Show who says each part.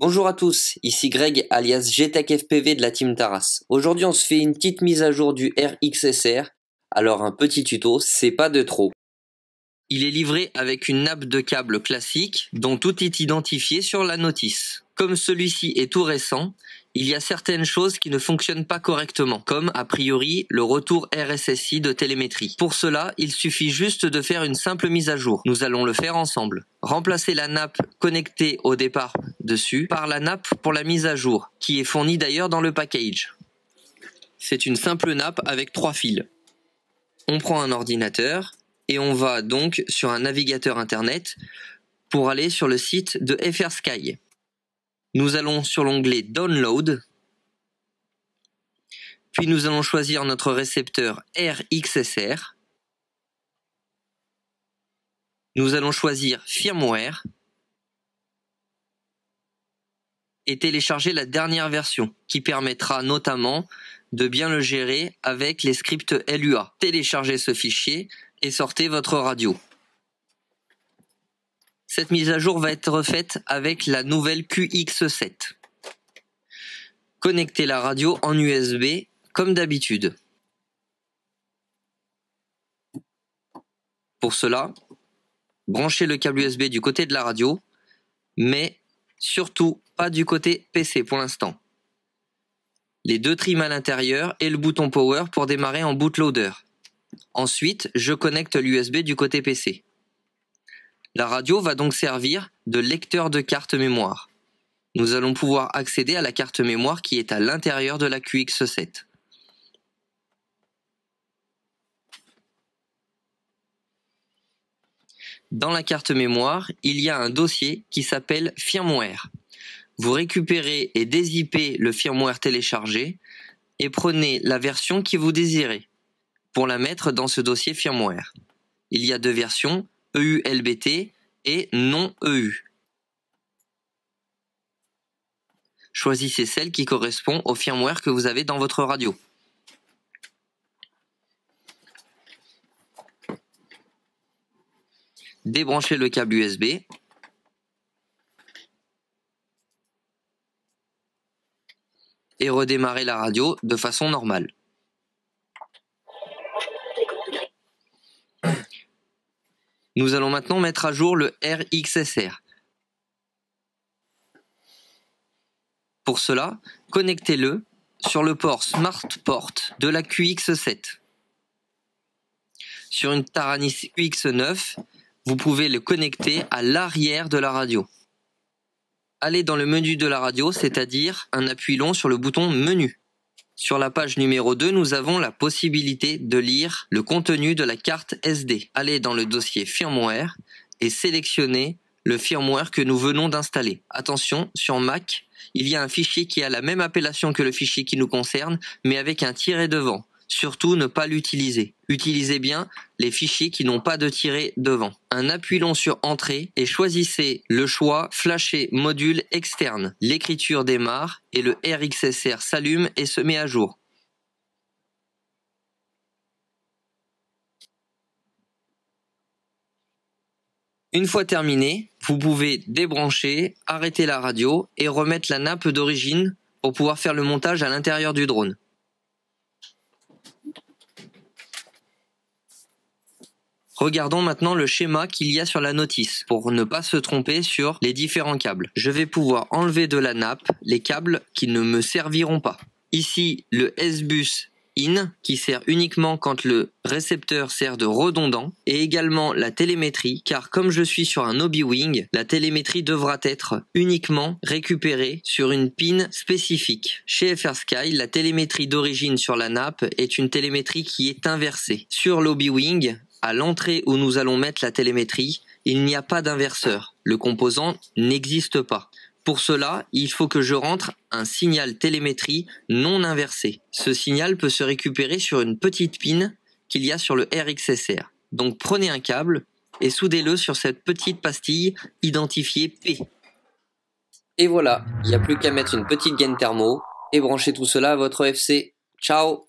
Speaker 1: Bonjour à tous, ici Greg alias GTechFPV de la Team Taras. Aujourd'hui on se fait une petite mise à jour du RXSR, alors un petit tuto, c'est pas de trop. Il est livré avec une nappe de câble classique dont tout est identifié sur la notice. Comme celui-ci est tout récent, il y a certaines choses qui ne fonctionnent pas correctement, comme a priori le retour RSSI de télémétrie. Pour cela, il suffit juste de faire une simple mise à jour. Nous allons le faire ensemble. Remplacez la nappe connectée au départ dessus par la nappe pour la mise à jour, qui est fournie d'ailleurs dans le package. C'est une simple nappe avec 3 fils. On prend un ordinateur et on va donc sur un navigateur internet pour aller sur le site de FrSky. Nous allons sur l'onglet Download, puis nous allons choisir notre récepteur RXSR. Nous allons choisir Firmware et télécharger la dernière version qui permettra notamment de bien le gérer avec les scripts LUA. Téléchargez ce fichier et sortez votre radio. Cette mise à jour va être faite avec la nouvelle QX7. Connectez la radio en USB comme d'habitude. Pour cela, branchez le câble USB du côté de la radio, mais surtout pas du côté PC pour l'instant. Les deux trims à l'intérieur et le bouton Power pour démarrer en bootloader. Ensuite, je connecte l'USB du côté PC. La radio va donc servir de lecteur de carte mémoire. Nous allons pouvoir accéder à la carte mémoire qui est à l'intérieur de la QX7. Dans la carte mémoire, il y a un dossier qui s'appelle Firmware. Vous récupérez et dézippez le firmware téléchargé et prenez la version que vous désirez pour la mettre dans ce dossier firmware. Il y a deux versions, EU-LBT et non EU. Choisissez celle qui correspond au firmware que vous avez dans votre radio. Débranchez le câble USB. Et redémarrer la radio de façon normale. Nous allons maintenant mettre à jour le RXSR. Pour cela, connectez-le sur le port SmartPort de la QX7. Sur une Taranis QX9, vous pouvez le connecter à l'arrière de la radio. Allez dans le menu de la radio, c'est-à-dire un appui long sur le bouton Menu. Sur la page numéro 2, nous avons la possibilité de lire le contenu de la carte SD. Allez dans le dossier Firmware et sélectionnez le firmware que nous venons d'installer. Attention, sur Mac, il y a un fichier qui a la même appellation que le fichier qui nous concerne, mais avec un tiret devant. Surtout, ne pas l'utiliser. Utilisez bien les fichiers qui n'ont pas de tiret devant. Un appui long sur Entrée et choisissez le choix Flasher module externe. L'écriture démarre et le RXSR s'allume et se met à jour. Une fois terminé, vous pouvez débrancher, arrêter la radio et remettre la nappe d'origine pour pouvoir faire le montage à l'intérieur du drone. Regardons maintenant le schéma qu'il y a sur la notice pour ne pas se tromper sur les différents câbles. Je vais pouvoir enlever de la nappe les câbles qui ne me serviront pas. Ici, le S-Bus IN qui sert uniquement quand le récepteur sert de redondant et également la télémétrie car comme je suis sur un Hobby-Wing, la télémétrie devra être uniquement récupérée sur une pin spécifique. Chez FrSky, la télémétrie d'origine sur la nappe est une télémétrie qui est inversée. Sur l'Hobby-Wing, à l'entrée où nous allons mettre la télémétrie, il n'y a pas d'inverseur. Le composant n'existe pas. Pour cela, il faut que je rentre un signal télémétrie non inversé. Ce signal peut se récupérer sur une petite pin qu'il y a sur le RXSR. Donc prenez un câble et soudez-le sur cette petite pastille identifiée P. Et voilà, il n'y a plus qu'à mettre une petite gaine thermo et brancher tout cela à votre FC. Ciao!